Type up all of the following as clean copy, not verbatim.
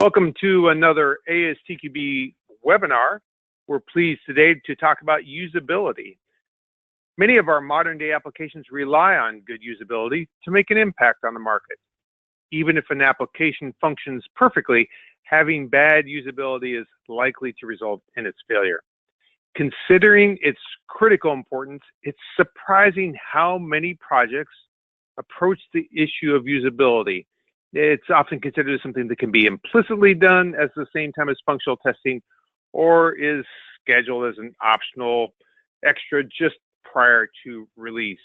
Welcome to another ASTQB webinar. We're pleased today to talk about usability. Many of our modern day applications rely on good usability to make an impact on the market. Even if an application functions perfectly, having bad usability is likely to result in its failure. Considering its critical importance, it's surprising how many projects approach the issue of usability. It's often considered something that can be implicitly done at the same time as functional testing, or is scheduled as an optional extra just prior to release.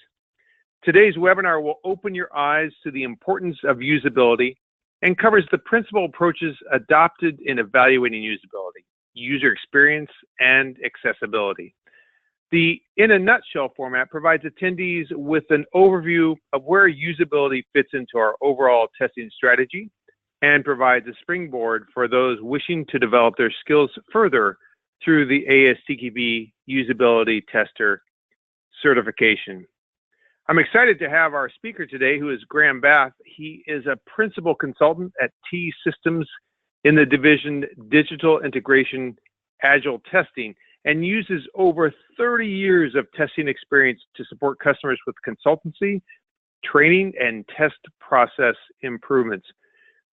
Today's webinar will open your eyes to the importance of usability and covers the principal approaches adopted in evaluating usability, user experience, and accessibility. The In a Nutshell format provides attendees with an overview of where usability fits into our overall testing strategy and provides a springboard for those wishing to develop their skills further through the ASTQB Usability Tester certification. I'm excited to have our speaker today, who is Graham Bath. He is a principal consultant at T-Systems in the division Digital Integration Agile Testing, and uses over 30 years of testing experience to support customers with consultancy, training, and test process improvements.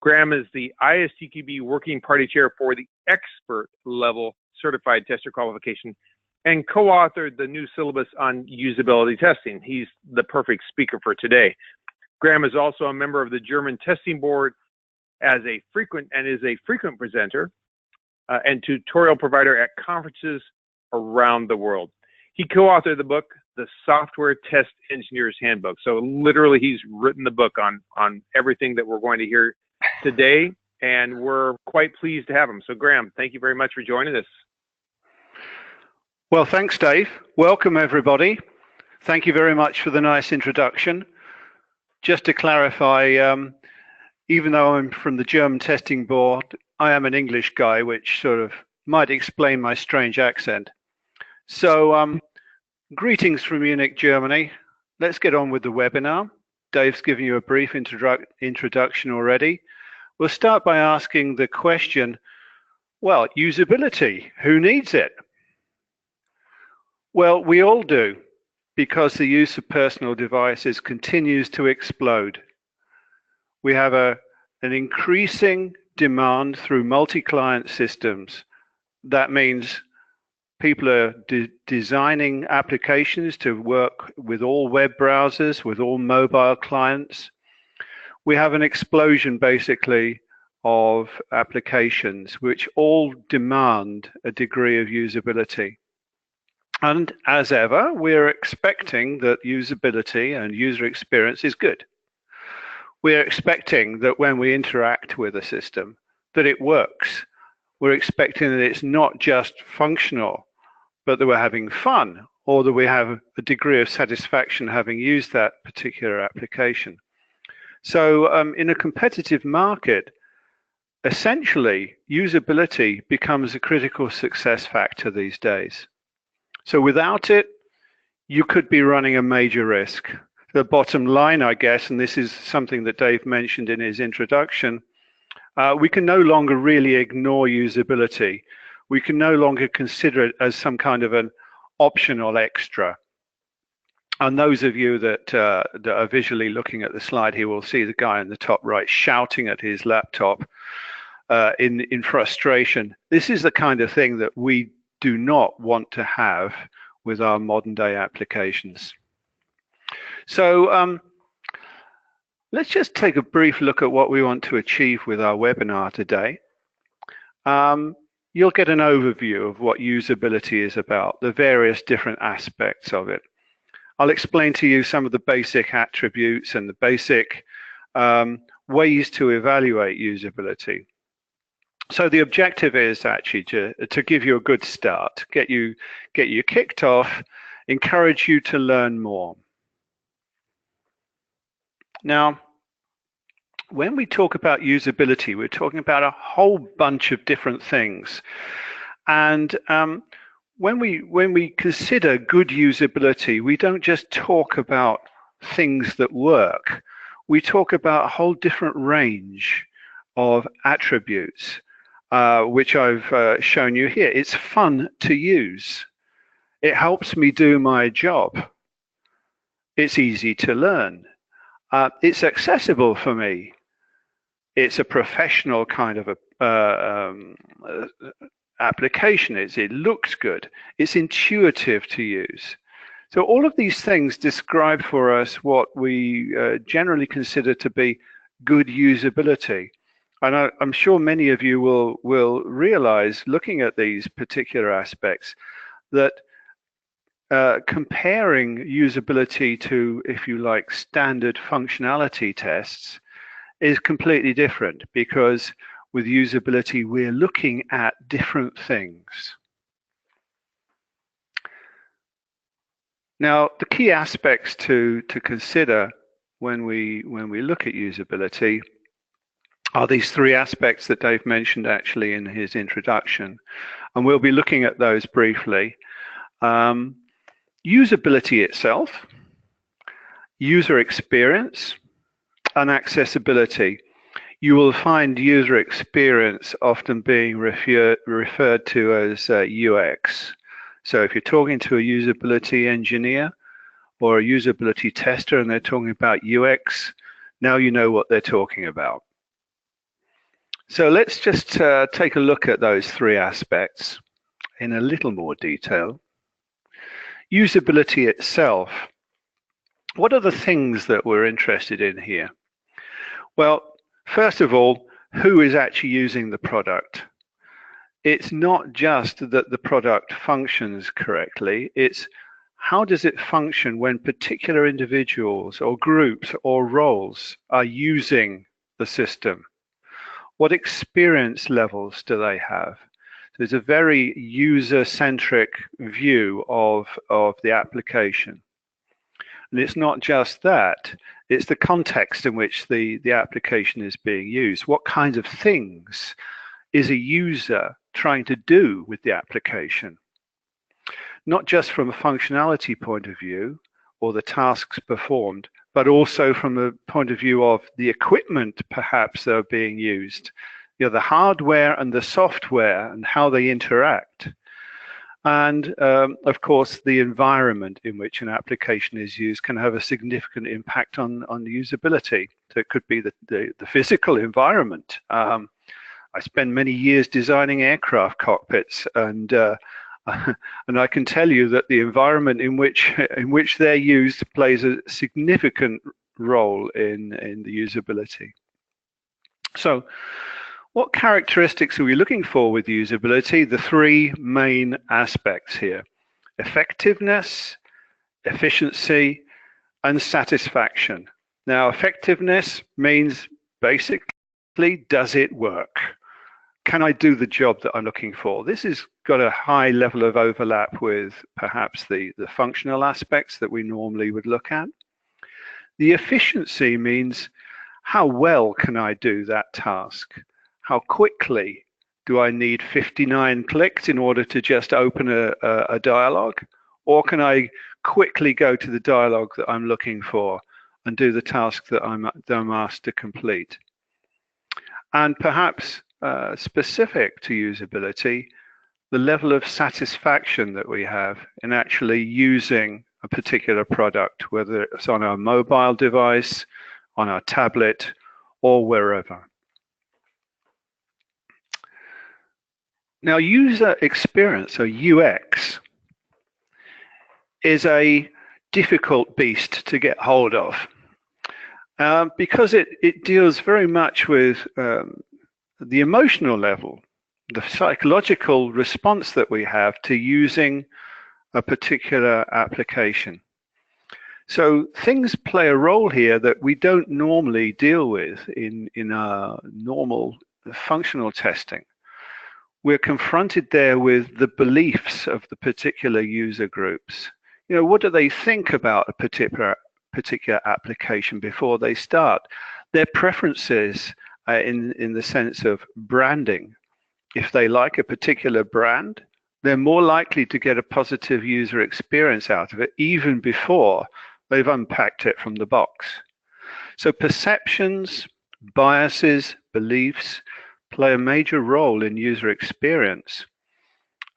Graham is the ASTQB Working Party Chair for the Expert Level Certified Tester Qualification and co-authored the new syllabus on usability testing. He's the perfect speaker for today. Graham is also a member of the German Testing Board is a frequent presenter and tutorial provider at conferences around the world. He co-authored the book, The Software Test Engineer's Handbook. So literally he's written the book on everything that we're going to hear today, and we're quite pleased to have him. So Graham, thank you very much for joining us. Well, thanks, Dave. Welcome, everybody. Thank you very much for the nice introduction. Just to clarify, even though I'm from the German Testing Board, I am an English guy, which sort of might explain my strange accent. So, greetings from Munich, Germany. Let's get on with the webinar. Dave's given you a brief introduction already. We'll start by asking the question, well, usability, who needs it? Well, we all do, because the use of personal devices continues to explode. We have an increasing demand through multi-client systems. That means people are designing applications to work with all web browsers, with all mobile clients. We have an explosion, basically, of applications which all demand a degree of usability. And as ever, we're expecting that usability and user experience is good. We're expecting that when we interact with a system, that it works. We're expecting that it's not just functional, but that we're having fun, or that we have a degree of satisfaction having used that particular application. So in a competitive market, essentially, usability becomes a critical success factor these days. So without it, you could be running a major risk. The bottom line, I guess, and this is something that Dave mentioned in his introduction, we can no longer really ignore usability. We can no longer consider it as some kind of an optional extra. And those of you that are visually looking at the slide here will see the guy in the top right shouting at his laptop in frustration. This is the kind of thing that we do not want to have with our modern day applications. So let's just take a brief look at what we want to achieve with our webinar today. You'll get an overview of what usability is about, the various different aspects of it. I'll explain to you some of the basic attributes and the basic ways to evaluate usability. So the objective is actually to give you a good start, get you kicked off, encourage you to learn more. Now, when we talk about usability, we're talking about a whole bunch of different things. And when we consider good usability, we don't just talk about things that work. We talk about a whole different range of attributes, which I've shown you here. It's fun to use. It helps me do my job. It's easy to learn. It's accessible for me. It's a professional kind of application. It looks good. It's intuitive to use. So all of these things describe for us what we generally consider to be good usability. And I'm sure many of you will realize, looking at these particular aspects, that comparing usability to, if you like, standard functionality tests is completely different, because with usability we're looking at different things. Now, the key aspects to consider when we look at usability are these three aspects that Dave mentioned actually in his introduction, and we'll be looking at those briefly. Usability itself, user experience, and accessibility. You will find user experience often being referred to as UX. So if you're talking to a usability engineer or a usability tester and they're talking about UX, now you know what they're talking about. So let's just take a look at those three aspects in a little more detail. Usability itself. What are the things that we're interested in here? Well, first of all, who is actually using the product? It's not just that the product functions correctly, it's how does it function when particular individuals or groups or roles are using the system? What experience levels do they have? There's a very user-centric view of the application. And it's not just that, it's the context in which the application is being used. What kinds of things is a user trying to do with the application? Not just from a functionality point of view or the tasks performed, but also from the point of view of the equipment perhaps that are being used. You know, the hardware and the software and how they interact. And of course, the environment in which an application is used can have a significant impact on the usability. So it could be the physical environment. I spent many years designing aircraft cockpits, and I can tell you that the environment in which they're used plays a significant role in the usability. So, what characteristics are we looking for with usability? The three main aspects here: effectiveness, efficiency, and satisfaction. Now, effectiveness means basically, does it work? Can I do the job that I'm looking for? This has got a high level of overlap with perhaps the functional aspects that we normally would look at. The efficiency means how well can I do that task? How quickly do I need 59 clicks in order to just open a dialogue? Or can I quickly go to the dialogue that I'm looking for and do the task that I'm asked to complete? And perhaps specific to usability, the level of satisfaction that we have in actually using a particular product, whether it's on our mobile device, on our tablet, or wherever. Now, user experience, or UX, is a difficult beast to get hold of because it deals very much with the emotional level, the psychological response that we have to using a particular application. So things play a role here that we don't normally deal with in our normal functional testing. We're confronted there with the beliefs of the particular user groups. You know, what do they think about a particular application before they start? Their preferences in the sense of branding. If they like a particular brand, they're more likely to get a positive user experience out of it even before they've unpacked it from the box. So perceptions, biases, beliefs play a major role in user experience.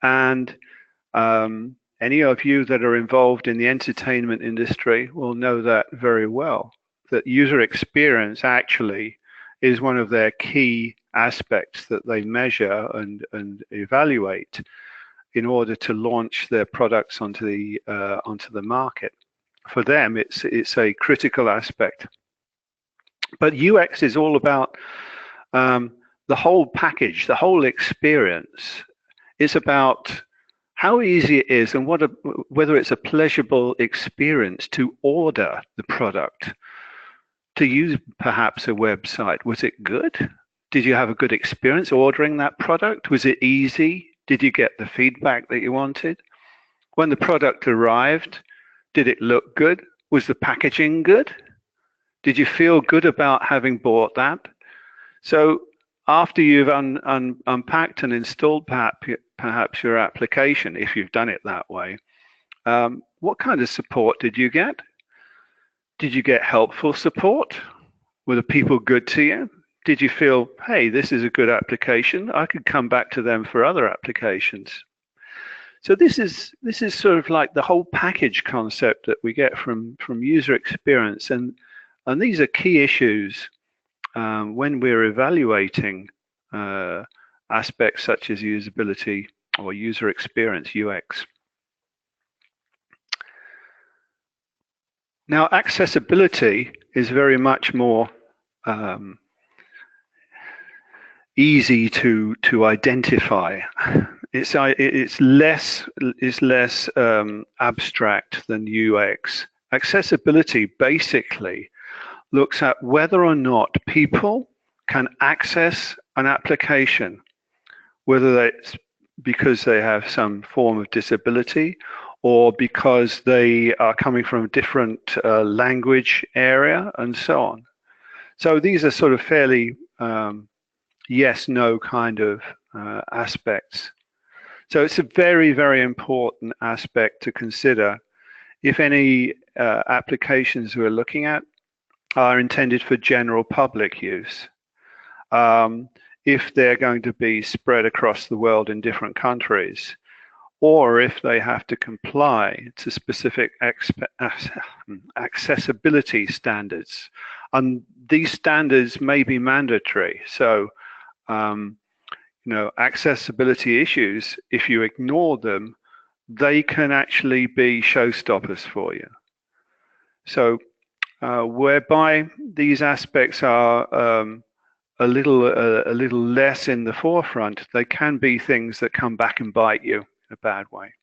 And any of you that are involved in the entertainment industry will know that very well, that user experience actually is one of their key aspects that they measure and evaluate in order to launch their products onto the market. For them, it's a critical aspect. But UX is all about the whole package, the whole experience. It's about how easy it is and whether it's a pleasurable experience to order the product, to use perhaps a website. Was it good? Did you have a good experience ordering that product? Was it easy? Did you get the feedback that you wanted? When the product arrived, did it look good? Was the packaging good? Did you feel good about having bought that? So after you've unpacked and installed perhaps your application, if you've done it that way, what kind of support did you get? Did you get helpful support? Were the people good to you? Did you feel, hey, this is a good application, I could come back to them for other applications? So this is sort of like the whole package concept that we get from user experience, and these are key issues when we're evaluating aspects such as usability or user experience, UX. Now, accessibility is very much more easy to identify. It's less abstract than UX. Accessibility basically looks at whether or not people can access an application, whether that's because they have some form of disability or because they are coming from a different language area and so on. So these are sort of fairly yes-no kind of aspects. So it's a very, very important aspect to consider if any applications we're looking at are intended for general public use. If they're going to be spread across the world in different countries, or if they have to comply to specific accessibility standards. And these standards may be mandatory. So, accessibility issues, if you ignore them, they can actually be showstoppers for you. So, whereby these aspects are a little less in the forefront, they can be things that come back and bite you in a bad way.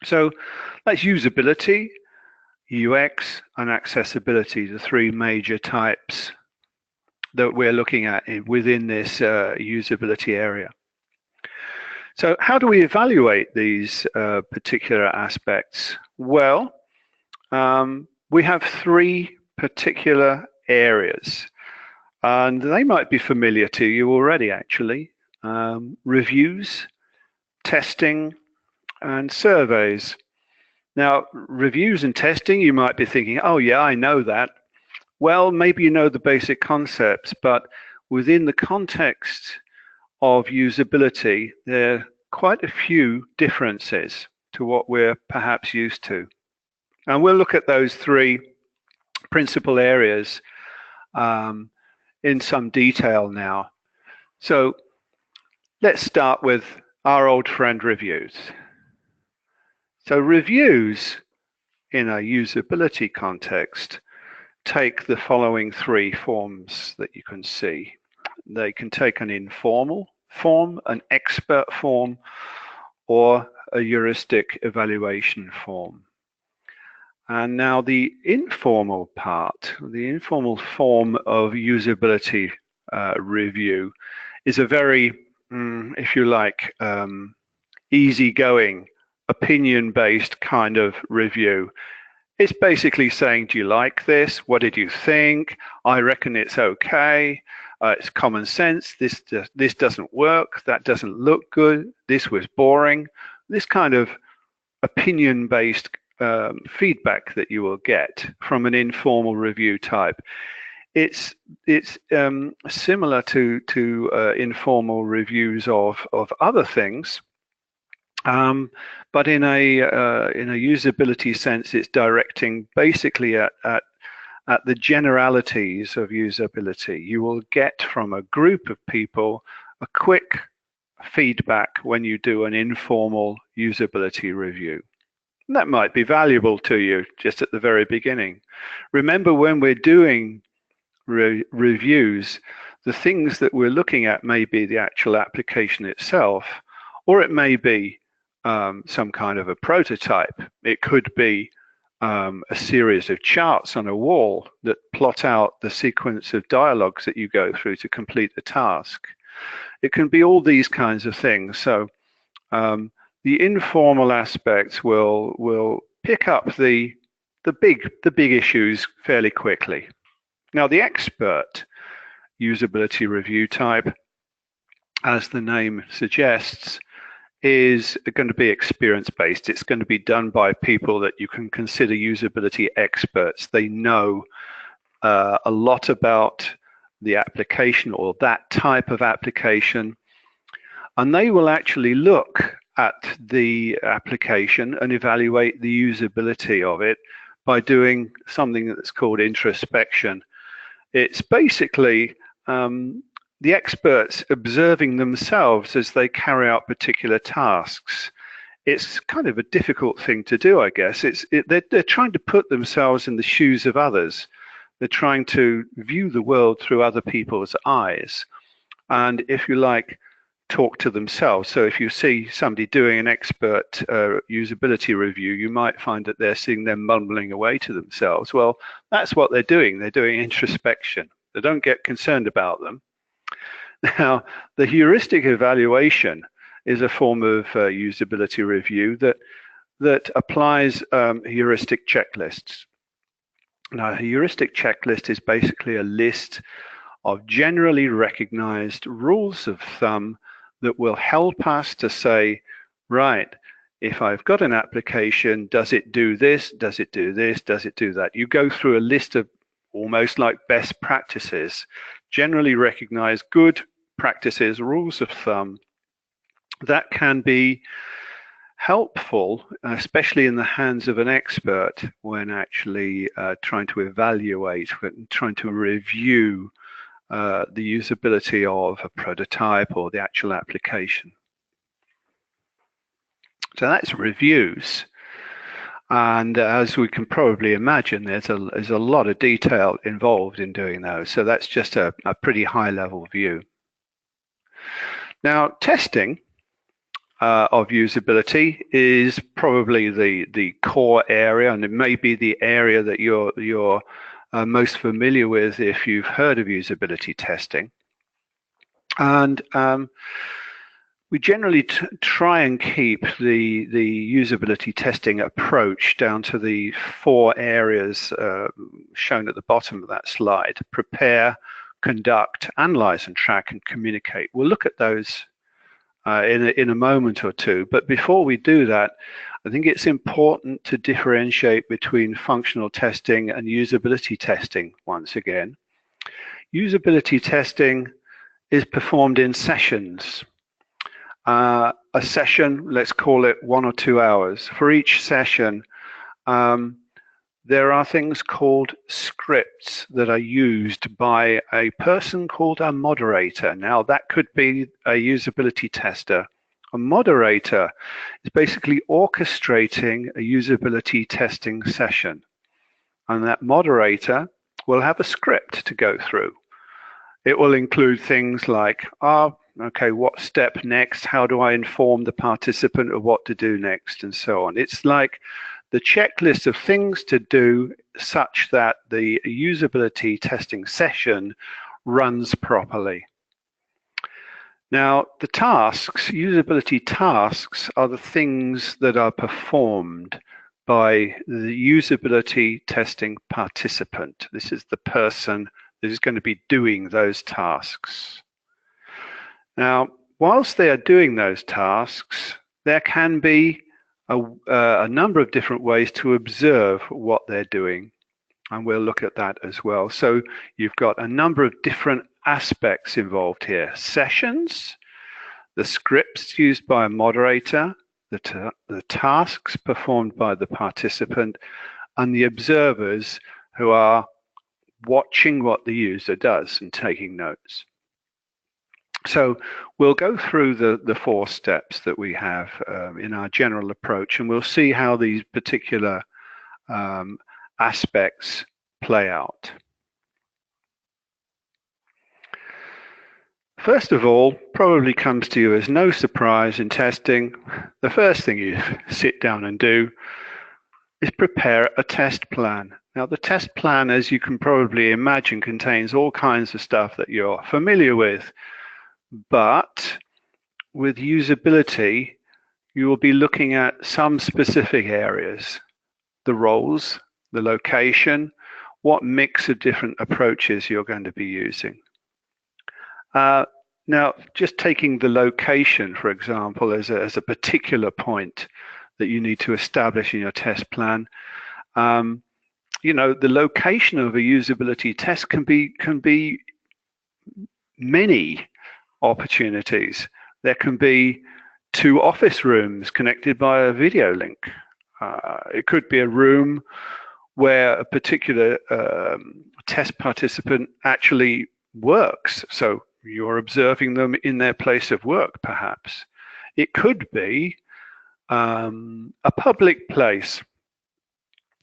So that's usability, UX, and accessibility, the three major types that we're looking at within this usability area. So how do we evaluate these particular aspects? Well, we have three particular areas, and they might be familiar to you already, actually. Reviews, testing, and surveys. Now, reviews and testing, you might be thinking, oh yeah, I know that. Well, maybe you know the basic concepts, but within the context of usability, there are quite a few differences to what we're perhaps used to. And we'll look at those three principal areas in some detail now. So let's start with our old friend reviews. So reviews in a usability context take the following three forms that you can see. They can take an informal form, an expert form, or a heuristic evaluation form. And now the informal part, the informal form of usability review is a very, if you like, easygoing, opinion-based kind of review. It's basically saying, do you like this? What did you think? I reckon it's okay. It's common sense. This doesn't work. That doesn't look good. This was boring. This kind of opinion-based feedback that you will get from an informal review type. It's similar to informal reviews of other things, but in a usability sense, it's directing basically at the generalities of usability. You will get from a group of people a quick feedback when you do an informal usability review. And that might be valuable to you just at the very beginning. Remember, when we're doing reviews, the things that we're looking at may be the actual application itself, or it may be some kind of a prototype. It could be a series of charts on a wall that plot out the sequence of dialogues that you go through to complete the task. It can be all these kinds of things. So the informal aspects will pick up the big issues fairly quickly. Now, the expert usability review type, as the name suggests, is going to be experience-based. It's going to be done by people that you can consider usability experts. They know a lot about the application or that type of application, and they will actually look at the application and evaluate the usability of it by doing something that's called introspection. It's basically the experts observing themselves as they carry out particular tasks. It's kind of a difficult thing to do, I guess. They're trying to put themselves in the shoes of others. They're trying to view the world through other people's eyes, and, if you like, talk to themselves. So if you see somebody doing an expert usability review, you might find that they're seeing them mumbling away to themselves. Well, that's what they're doing. They're doing introspection. They don't get concerned about them. Now, the heuristic evaluation is a form of usability review that applies heuristic checklists. Now, a heuristic checklist is basically a list of generally recognized rules of thumb that will help us to say, right, if I've got an application, does it do this? Does it do this? Does it do that? You go through a list of almost like best practices, generally recognized good practices, rules of thumb that can be helpful, especially in the hands of an expert when actually trying to evaluate, trying to review the usability of a prototype or the actual application. So that's reviews. And as we can probably imagine, there's a lot of detail involved in doing those. So that's just a pretty high level view. Now, testing of usability is probably the core area, and it may be the area that you're most familiar with if you've heard of usability testing. And we generally try and keep the usability testing approach down to the 4 areas shown at the bottom of that slide: prepare, conduct, analyze and track, and communicate. We'll look at those in a moment or two, but before we do that, I think it's important to differentiate between functional testing and usability testing once again. Usability testing is performed in sessions. A session, let's call it 1 or 2 hours. For each session, there are things called scripts that are used by a person called a moderator. Now, that could be a usability tester. A moderator is basically orchestrating a usability testing session. And that moderator will have a script to go through. It will include things like, okay, what step next? How do I inform the participant of what to do next? And so on. It's like the checklist of things to do such that the usability testing session runs properly. Now, the tasks, usability tasks, are the things that are performed by the usability testing participant. This is the person that is going to be doing those tasks. Now, whilst they are doing those tasks, there can be a number of different ways to observe what they're doing. And we'll look at that as well. So you've got a number of different aspects involved here. Sessions, the scripts used by a moderator, the tasks performed by the participant, and the observers who are watching what the user does and taking notes. So we'll go through the 4 steps that we have in our general approach, and we'll see how these particular aspects play out. First of all, probably comes to you as no surprise in testing, the first thing you sit down and do is prepare a test plan. Now, the test plan, as you can probably imagine, contains all kinds of stuff that you're familiar with, but with usability, you will be looking at some specific areas, the roles, the location, what mix of different approaches you're going to be using. Now, just taking the location, for example, as a particular point that you need to establish in your test plan, you know, the location of a usability test can be many opportunities. There can be 2 office rooms connected by a video link. It could be a room where a particular test participant actually works. So you're observing them in their place of work, perhaps. It could be a public place.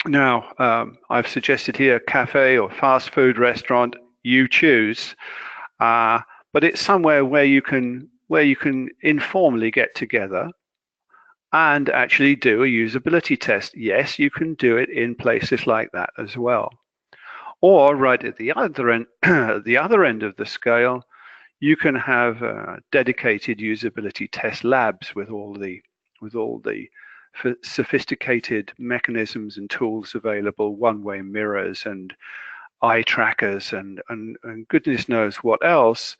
Now, I've suggested here cafe or fast food restaurant, you choose, but it's somewhere where you can informally get together and actually do a usability test. Yes, you can do it in places like that as well. Or right at the other end, the other end of the scale, you can have dedicated usability test labs with all the sophisticated mechanisms and tools available, one-way mirrors and eye trackers and goodness knows what else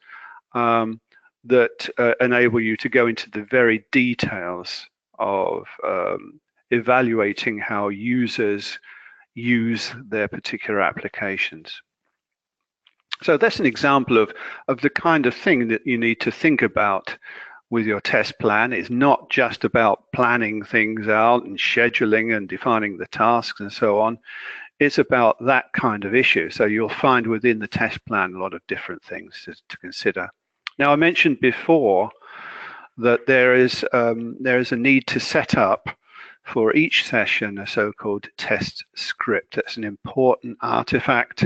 that enable you to go into the very details of evaluating how users use their particular applications. So that's an example of the kind of thing that you need to think about with your test plan. It's not just about planning things out and scheduling and defining the tasks and so on. It's about that kind of issue. So you'll find within the test plan a lot of different things to consider. Now, I mentioned before that there is a need to set up for each session a so-called test script. That's an important artifact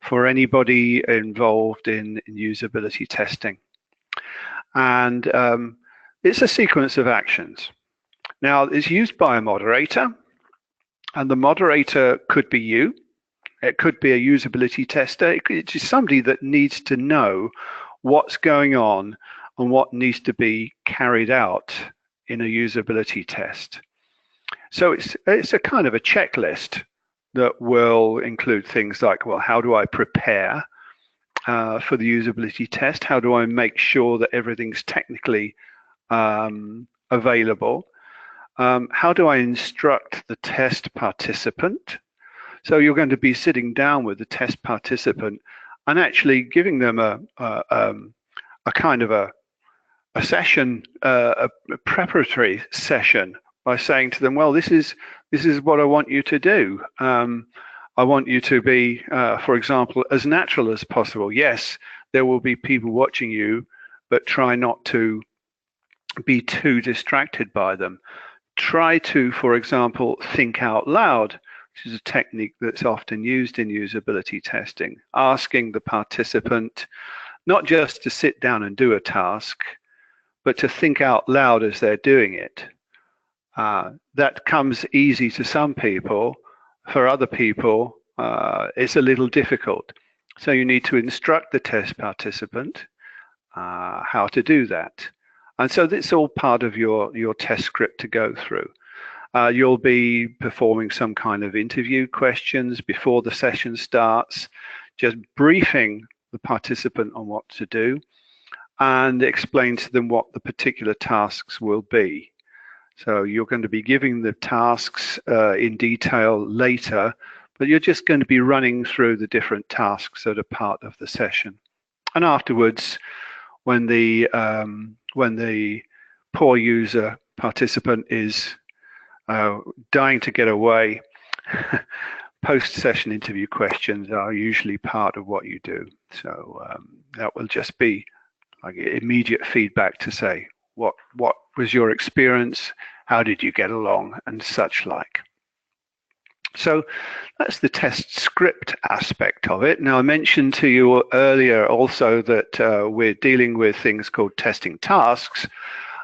for anybody involved in usability testing. And it's a sequence of actions. Now, it's used by a moderator, and the moderator could be you. It could be a usability tester. It's just somebody that needs to know what's going on and what needs to be carried out in a usability test. So it's a kind of a checklist that will include things like, well, how do I prepare for the usability test? How do I make sure that everything's technically available? How do I instruct the test participant? So you're going to be sitting down with the test participant and actually giving them a kind of a session, a preparatory session, by saying to them, well, this is what I want you to do. I want you to be, for example, as natural as possible. Yes, there will be people watching you, but try not to be too distracted by them. Try to, for example, think out loud, which is a technique that's often used in usability testing, asking the participant not just to sit down and do a task, but to think out loud as they're doing it. That comes easy to some people. For other people, it's a little difficult. So you need to instruct the test participant how to do that. And so that's all part of your test script to go through. You'll be performing some kind of interview questions before the session starts, just briefing the participant on what to do and explain to them what the particular tasks will be. So you're going to be giving the tasks in detail later, but you're just going to be running through the different tasks that are part of the session. And afterwards, when the poor user participant is dying to get away, post-session interview questions are usually part of what you do. So that will just be like immediate feedback to say, what was your experience? How did you get along? And such like. So that's the test script aspect of it. Now, I mentioned to you earlier also that we're dealing with things called testing tasks,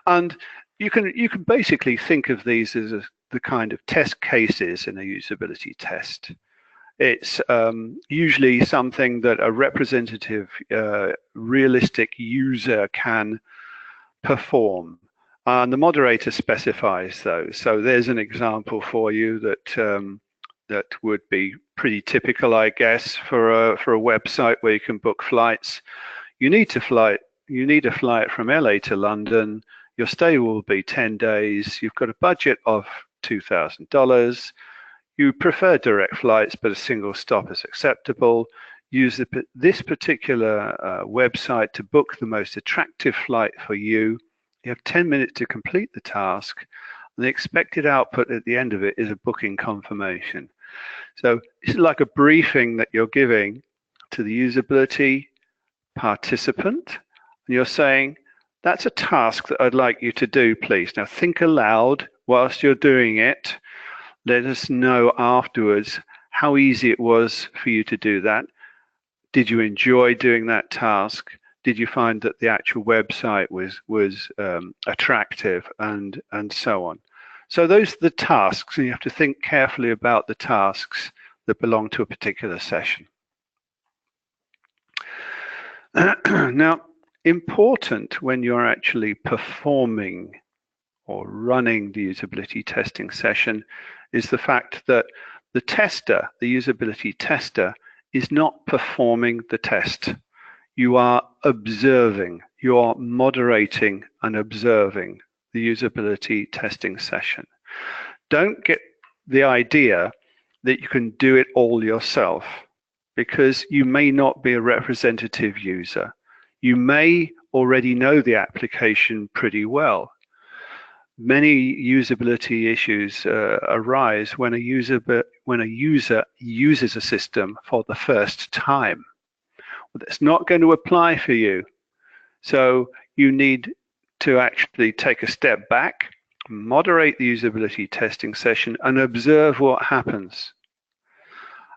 and you can basically think of these as the kind of test cases in a usability test. It's usually something that a representative, realistic user can perform. And the moderator specifies those. So there's an example for you that that would be pretty typical, I guess, for a website where you can book flights. You need a flight from LA to London. Your stay will be 10 days. You've got a budget of $2,000. You prefer direct flights, but a single stop is acceptable. Use this particular website to book the most attractive flight for you. You have 10 minutes to complete the task. And the expected output at the end of it is a booking confirmation. So this is like a briefing that you're giving to the usability participant. And you're saying, that's a task that I'd like you to do, please. Now think aloud whilst you're doing it. Let us know afterwards how easy it was for you to do that. Did you enjoy doing that task? Did you find that the actual website was attractive, and so on? So those are the tasks, and you have to think carefully about the tasks that belong to a particular session. Now, important when you're actually performing or running the usability testing session is the fact that the tester, the usability tester, is not performing the test. You are observing, you are moderating and observing the usability testing session. Don't get the idea that you can do it all yourself, because you may not be a representative user. You may already know the application pretty well. Many usability issues arise when a user uses a system for the first time. Well, that's not going to apply for you. So you need to actually take a step back, moderate the usability testing session, and observe what happens.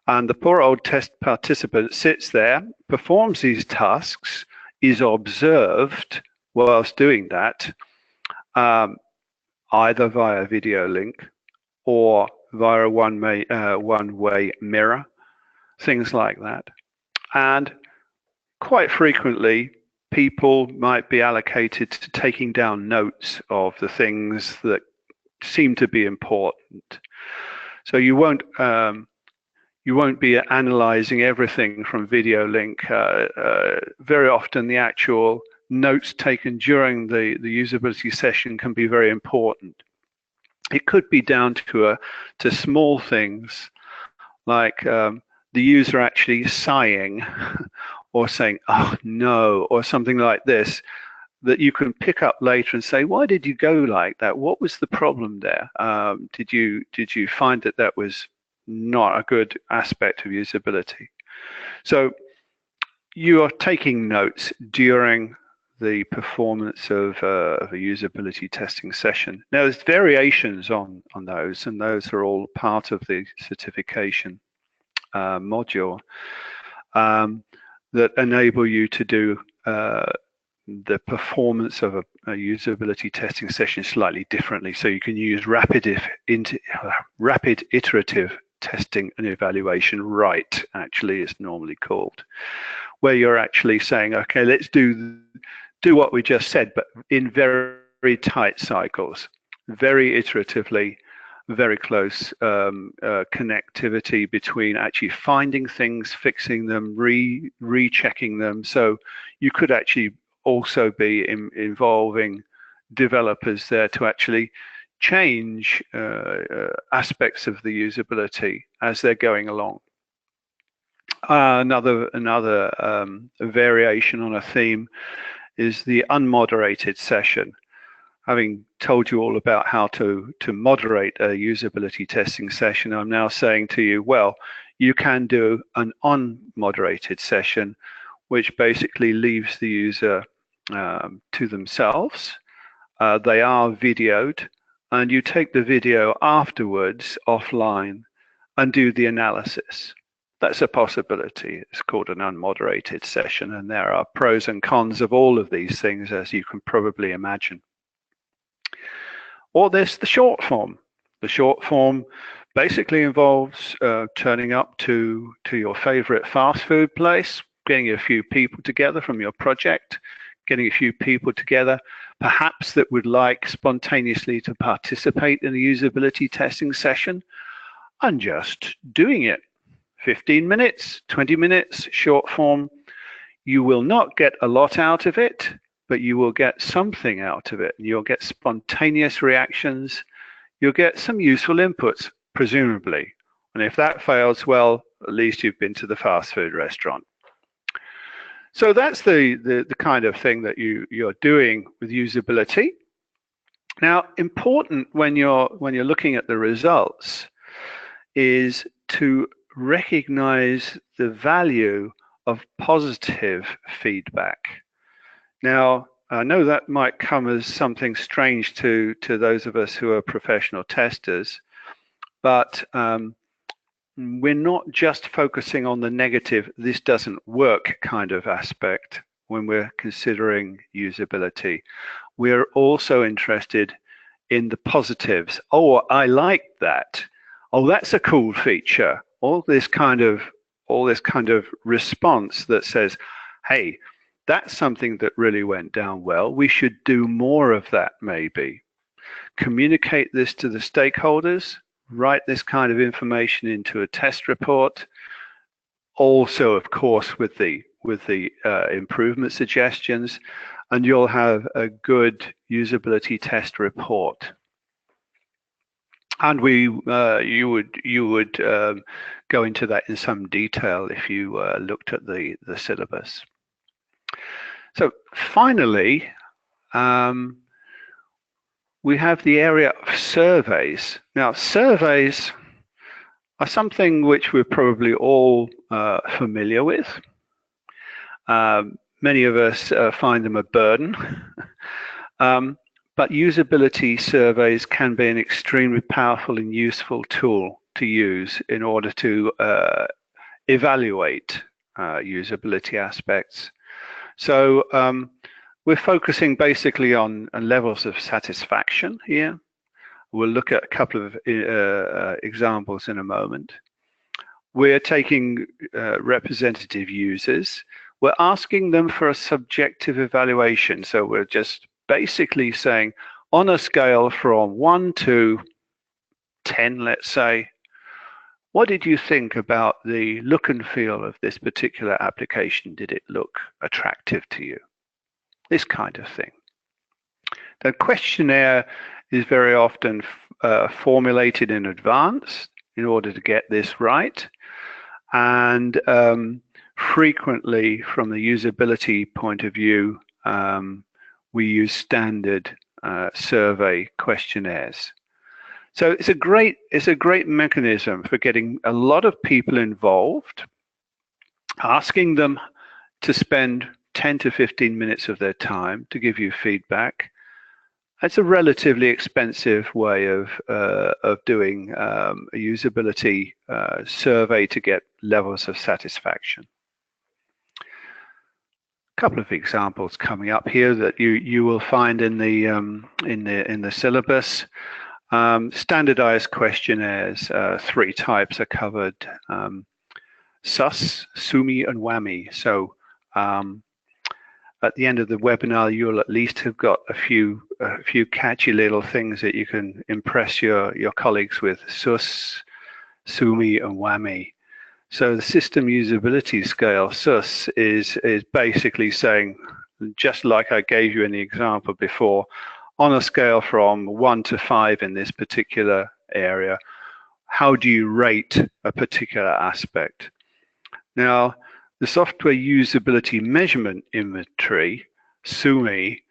And the poor old test participant sits there, performs these tasks, is observed whilst doing that, either via video link or via a one-way mirror, things like that. And quite frequently, people might be allocated to taking down notes of the things that seem to be important. So you won't be analyzing everything from video link. Very often the actual notes taken during the usability session can be very important. It could be down to small things like the user actually sighing or saying, oh no, or something like this, that you can pick up later and say, why did you go like that? What was the problem there? Did you find that was not a good aspect of usability? So you are taking notes during the performance of a usability testing session. Now, there's variations on those, and those are all part of the certification module that enable you to do the performance of a usability testing session slightly differently. So you can use rapid iterative testing and evaluation, right, actually it's normally called, where you're actually saying, okay, let's do what we just said, but in very, very tight cycles, very iteratively, very close connectivity between actually finding things, fixing them, rechecking them. So you could actually also be involving developers there to actually change aspects of the usability as they're going along. Another variation on a theme is the unmoderated session. Having told you all about how to moderate a usability testing session, I'm now saying to you, well, you can do an unmoderated session, which basically leaves the user to themselves. They are videoed, and you take the video afterwards offline and do the analysis. That's a possibility. It's called an unmoderated session, and there are pros and cons of all of these things, as you can probably imagine. Or there's the short form. The short form basically involves turning up to your favorite fast food place, getting a few people together from your project, getting a few people together, perhaps that would like spontaneously to participate in a usability testing session, and just doing it. 15 minutes, 20 minutes, short form. You will not get a lot out of it, but you will get something out of it. You'll get spontaneous reactions. You'll get some useful inputs, presumably. And if that fails, well, at least you've been to the fast food restaurant. So that's the kind of thing that you're doing with usability. Now, important when you're looking at the results is to recognize the value of positive feedback. Now, I know that might come as something strange to those of us who are professional testers, but we're not just focusing on the negative, this doesn't work kind of aspect when we're considering usability. We're also interested in the positives. Oh, I like that. Oh, that's a cool feature. All this kind of response that says, hey, that's something that really went down well. We should do more of that, maybe. Communicate this to the stakeholders, write this kind of information into a test report. Also, of course, with the improvement suggestions, and you'll have a good usability test report. And you would go into that in some detail if you looked at the syllabus. So finally, we have the area of surveys. Now, surveys are something which we're probably all familiar with. Many of us find them a burden. But usability surveys can be an extremely powerful and useful tool to use in order to evaluate usability aspects. So we're focusing basically on levels of satisfaction here. We'll look at a couple of examples in a moment. We're taking representative users. We're asking them for a subjective evaluation. So we're just basically saying, on a scale from 1 to 10, let's say, what did you think about the look and feel of this particular application? Did it look attractive to you? This kind of thing. The questionnaire is very often formulated in advance in order to get this right. And frequently, from the usability point of view, we use standard survey questionnaires. So it's a great mechanism for getting a lot of people involved, asking them to spend 10 to 15 minutes of their time to give you feedback. It's a relatively expensive way of doing a usability survey to get levels of satisfaction. Couple of examples coming up here that you will find in the syllabus. Standardized questionnaires, 3 types are covered: SUS, SUMI, and WAMI. So at the end of the webinar, you'll at least have got a few catchy little things that you can impress your colleagues with: SUS, SUMI, and WAMI. So the system usability scale, SUS, is basically saying, just like I gave you in the example before, on a scale from 1 to 5 in this particular area, how do you rate a particular aspect? Now, the software usability measurement inventory, SUMI,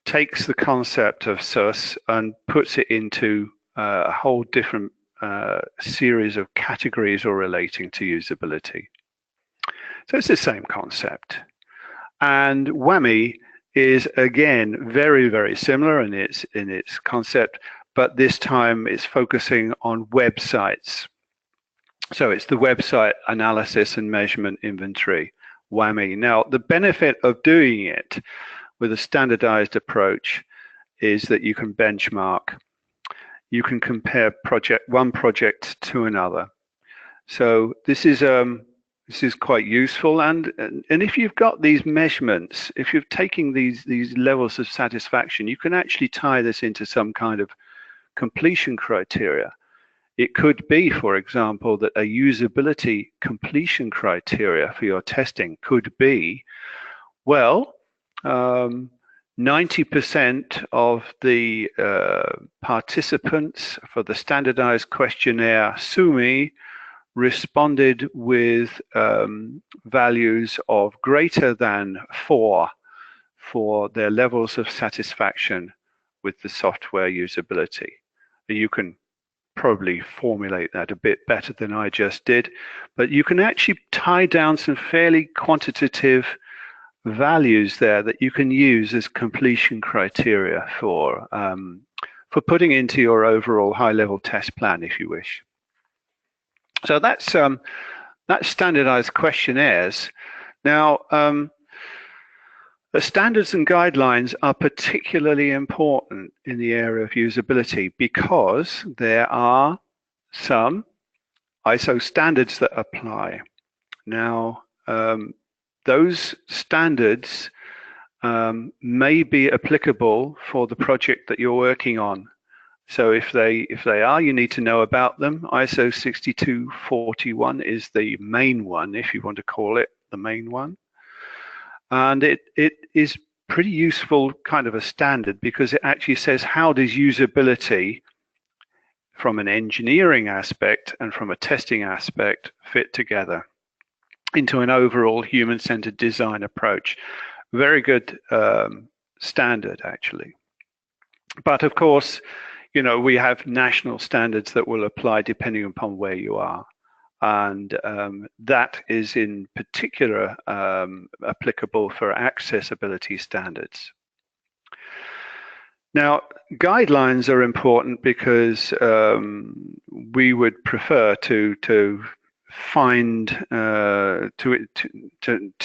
takes the concept of SUS and puts it into a whole different series of categories or relating to usability. So it's the same concept. And WAMI is again very, very similar in its concept, but this time it's focusing on websites. So it's the website analysis and measurement inventory, WAMI. Now, the benefit of doing it with a standardized approach is that you can benchmark. You can compare one project to another. So this is quite useful, and if you've got these measurements, if you're taking these levels of satisfaction, you can actually tie this into some kind of completion criteria. It could be, for example, that a usability completion criteria for your testing could be, well, 90% of the participants for the standardized questionnaire SUMI responded with values of greater than 4 for their levels of satisfaction with the software usability. You can probably formulate that a bit better than I just did, but you can actually tie down some fairly quantitative values there that you can use as completion criteria for putting into your overall high-level test plan, if you wish. So that's standardized questionnaires. Now, the standards and guidelines are particularly important in the area of usability because there are some ISO standards that apply. Now, those standards may be applicable for the project that you're working on. So if they are, you need to know about them. ISO 62441 is the main one, if you want to call it the main one. And it is pretty useful kind of a standard because it actually says how does usability from an engineering aspect and from a testing aspect fit together into an overall human-centered design approach. Very good standard, actually. But of course, you know, we have national standards that will apply depending upon where you are. And that is in particular applicable for accessibility standards. Now, guidelines are important because we would prefer to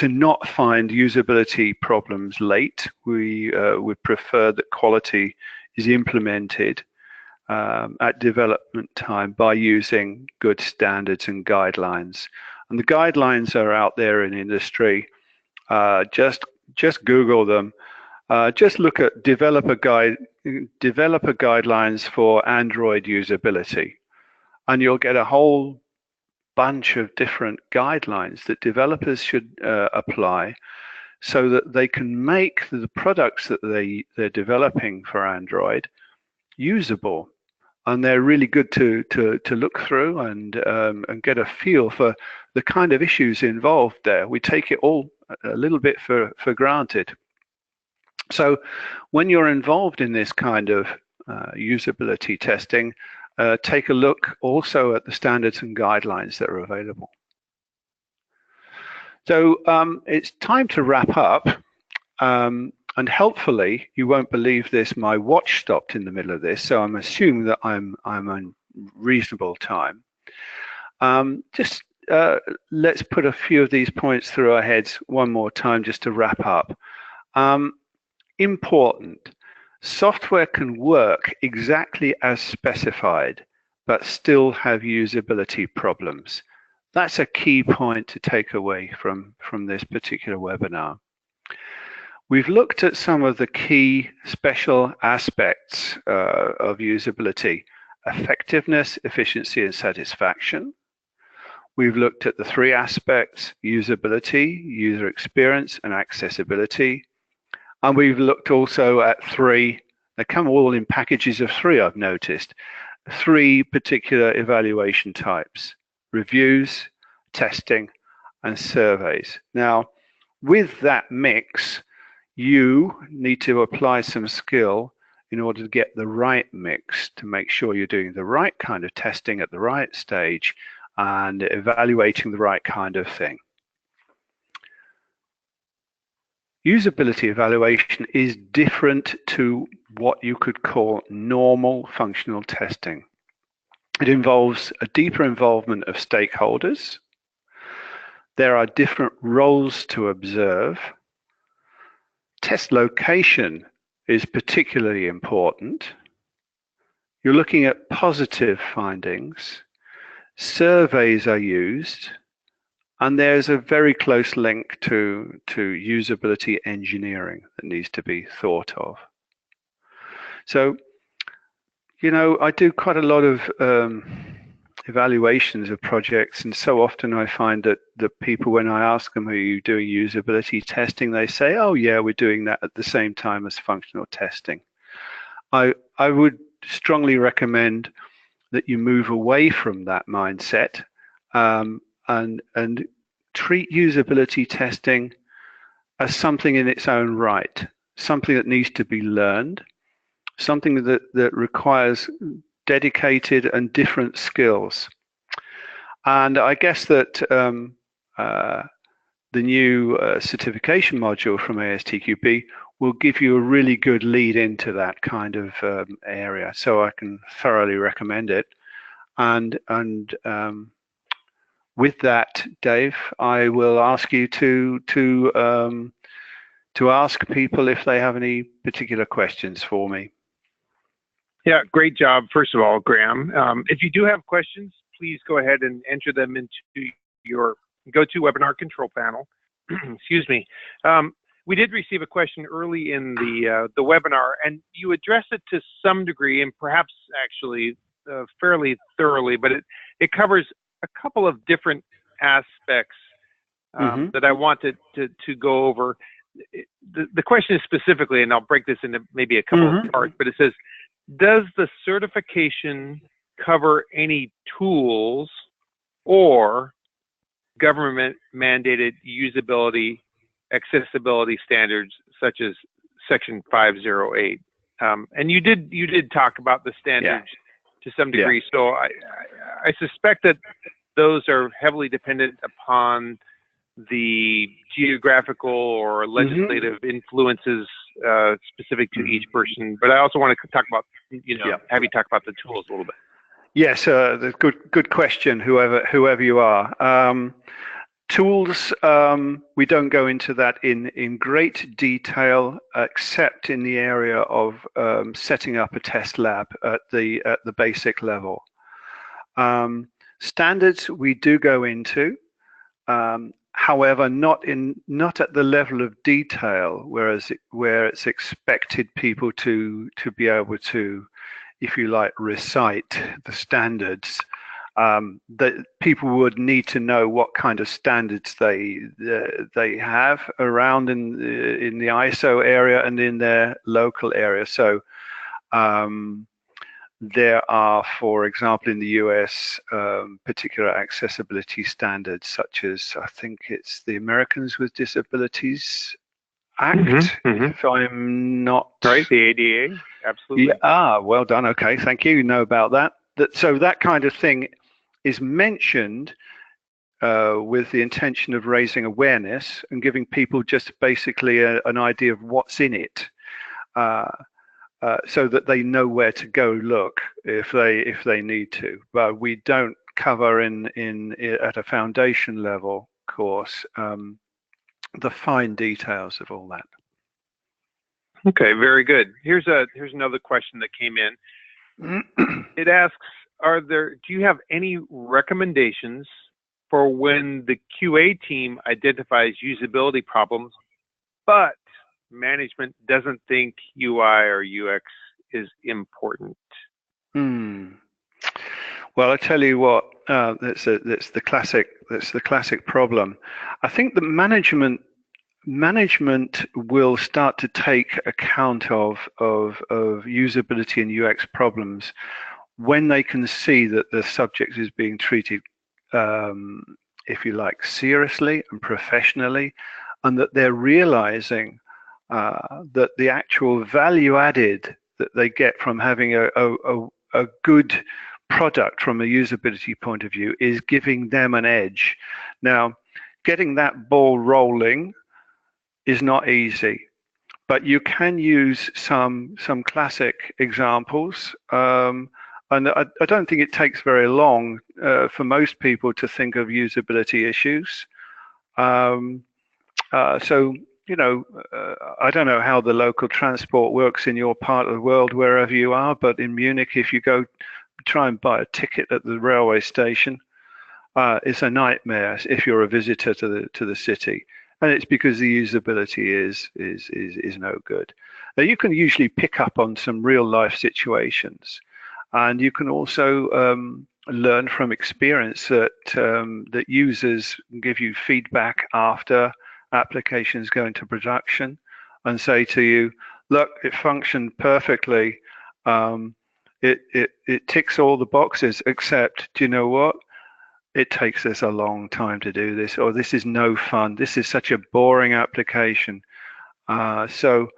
not find usability problems late. We would prefer that quality is implemented at development time by using good standards and guidelines. And the guidelines are out there in industry. Just Google them. Just look at developer guidelines for Android usability, and you'll get a whole bunch of different guidelines that developers should apply so that they can make the products that they're developing for Android usable. And they're really good to look through and get a feel for the kind of issues involved there. We take it all a little bit for granted. So when you're involved in this kind of usability testing, take a look also at the standards and guidelines that are available. So it's time to wrap up. And helpfully, you won't believe this, my watch stopped in the middle of this, so I'm assuming that I'm on reasonable time. Let's put a few of these points through our heads one more time just to wrap up. Important. Software can work exactly as specified, but still have usability problems. That's a key point to take away from this particular webinar. We've looked at some of the key special aspects of usability: effectiveness, efficiency, and satisfaction. We've looked at the 3 aspects: usability, user experience, and accessibility. And we've looked also at 3 They come all in packages of 3, I've noticed. 3 particular evaluation types: reviews, testing, and surveys. Now, with that mix, you need to apply some skill in order to get the right mix, to make sure you're doing the right kind of testing at the right stage and evaluating the right kind of thing. Usability evaluation is different to what you could call normal functional testing. It involves a deeper involvement of stakeholders. There are different roles to observe. Test location is particularly important. You're looking at positive findings. Surveys are used, and there's a very close link to usability engineering that needs to be thought of. So, you know, I do quite a lot of evaluations of projects, and so often I find that the people, when I ask them, are you doing usability testing, they say, oh yeah, we're doing that at the same time as functional testing. I would strongly recommend that you move away from that mindset and treat usability testing as something in its own right, something that needs to be learned, something that requires dedicated and different skills. And I guess that the new certification module from ASTQB will give you a really good lead into that kind of area. So I can thoroughly recommend it. And with that, Dave, I will ask you to ask people if they have any particular questions for me. Yeah, great job, first of all, Graham. If you do have questions, please go ahead and enter them into your GoToWebinar control panel. Excuse me. We did receive a question early in the webinar, and you addressed it to some degree, and perhaps actually fairly thoroughly, but it covers a couple of different aspects that I wanted to go over. The question is specifically, and I'll break this into maybe a couple of parts, but it says, does the certification cover any tools or government mandated usability, accessibility standards such as Section 508? And you did talk about the standards to some degree. So I suspect that those are heavily dependent upon the geographical or legislative influences specific to each person. But I also want to talk about, have you talk about the tools a little bit. Yes, good question, whoever you are. Tools, we don't go into that in great detail, except in the area of setting up a test lab at the basic level. Standards we do go into, however, not at the level of detail, where it's expected people to be able to, if you like, recite the standards. That people would need to know what kind of standards they have around in the ISO area and in their local area. So there are, for example, in the US, particular accessibility standards, such as, I think it's the Americans with Disabilities Act, if I'm not... Right, the ADA, absolutely. Well done, okay, thank you, you know about that. So that kind of thing is mentioned with the intention of raising awareness and giving people just basically an idea of what's in it, so that they know where to go look if they need to. But we don't cover at a foundation level course the fine details of all that. Okay, very good. Here's another question that came in. It asks, do you have any recommendations for when the QA team identifies usability problems, but management doesn't think UI or UX is important? Well, I tell you what, that's the classic problem. I think the management management will start to take account of usability and UX problems when they can see that the subject is being treated, if you like, seriously and professionally, and that they're realizing that the actual value added that they get from having a good product from a usability point of view is giving them an edge. Now, getting that ball rolling is not easy, but you can use some classic examples. And I don't think it takes very long for most people to think of usability issues. So, you know, I don't know how the local transport works in your part of the world, wherever you are, but in Munich, if you go try and buy a ticket at the railway station, it's a nightmare if you're a visitor to the city, and it's because the usability is no good. Now, you can usually pick up on some real life situations, and you can also learn from experience that that users give you feedback after applications go into production and say to you, look, it functioned perfectly. It ticks all the boxes, except, do you know what? It takes us a long time to do this, or this is no fun. This is such a boring application. So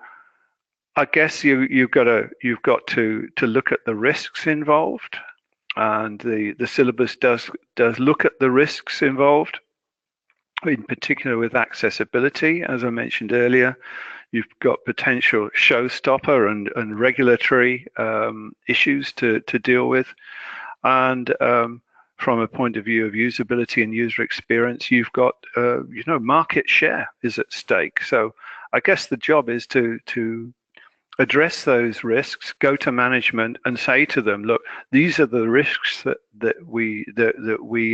I guess you've got to look at the risks involved, and the syllabus does look at the risks involved, in particular with accessibility. As I mentioned earlier, you've got potential showstopper and regulatory issues to deal with, and from a point of view of usability and user experience, you've got you know, market share is at stake. So I guess the job is to address those risks, go to management and say to them, look, these are the risks that we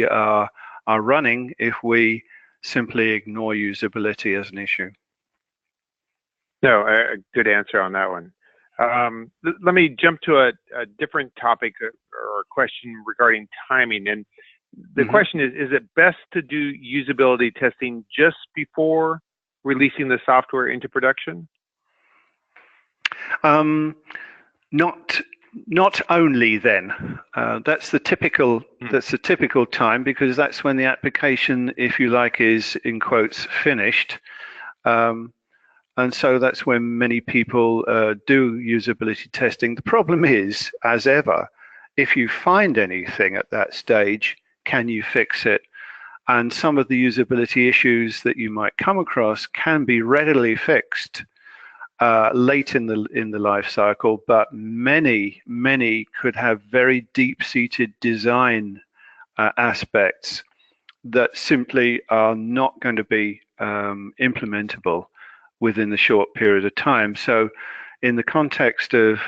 are running if we simply ignore usability as an issue. No, a good answer on that one. Let me jump to a different topic or a question regarding timing. And the question is it best to do usability testing just before releasing the software into production? Not only then. That's the typical time, because that's when the application, if you like, is in quotes finished. And so that's when many people do usability testing. The problem is, as ever, if you find anything at that stage, can you fix it? And some of the usability issues that you might come across can be readily fixed late in the life cycle, but many could have very deep-seated design aspects that simply are not going to be implementable within the short period of time. So in the context of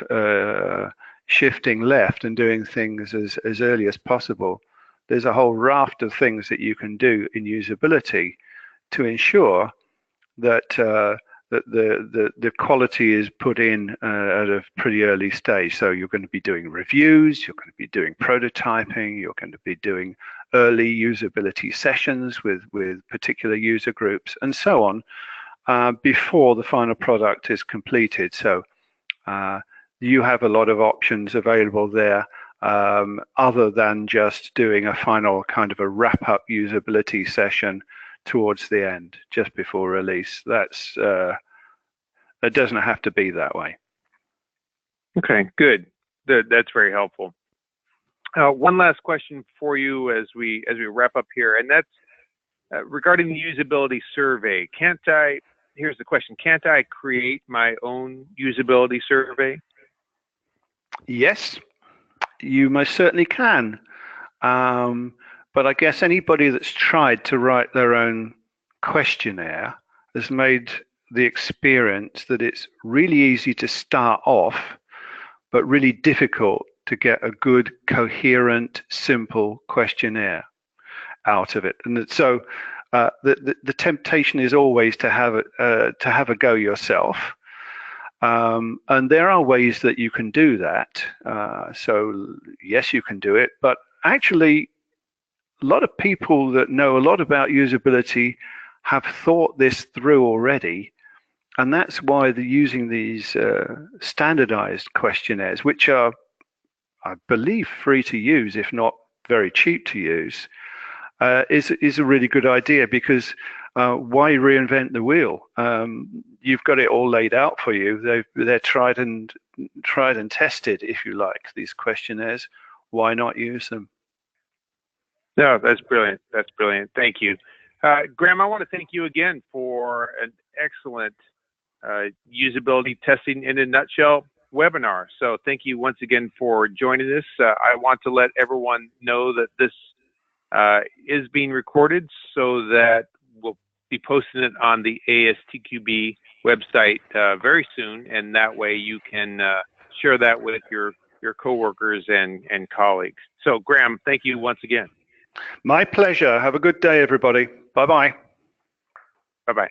shifting left and doing things as early as possible, there's a whole raft of things that you can do in usability to ensure that that the quality is put in at a pretty early stage. So you're going to be doing reviews, you're going to be doing prototyping, you're going to be doing early usability sessions with particular user groups and so on, before the final product is completed. So you have a lot of options available there, other than just doing a final kind of a wrap-up usability session towards the end, just before release. It doesn't have to be that way. Okay, good. That's very helpful. One last question for you as we wrap up here, and that's regarding the usability survey. Here's the question: can't I create my own usability survey? Yes, you most certainly can. But I guess anybody that's tried to write their own questionnaire has made the experience that it's really easy to start off, but really difficult to get a good, coherent, simple questionnaire out of it. And so the temptation is always to have a go yourself. And there are ways that you can do that. So yes, you can do it, but actually a lot of people that know a lot about usability have thought this through already. And that's why they're using these standardized questionnaires, which are, I believe, free to use, if not very cheap to use, is a really good idea, because why reinvent the wheel? You've got it all laid out for you. They're tried and tested, if you like, these questionnaires. Why not use them? No, that's brilliant. That's brilliant. Thank you. Graham, I want to thank you again for an excellent usability testing in a nutshell webinar. So thank you once again for joining us. I want to let everyone know that this is being recorded, so that we'll be posting it on the ASTQB website very soon, and that way you can share that with your coworkers and colleagues. So Graham, thank you once again. My pleasure. Have a good day, everybody. Bye-bye. Bye-bye.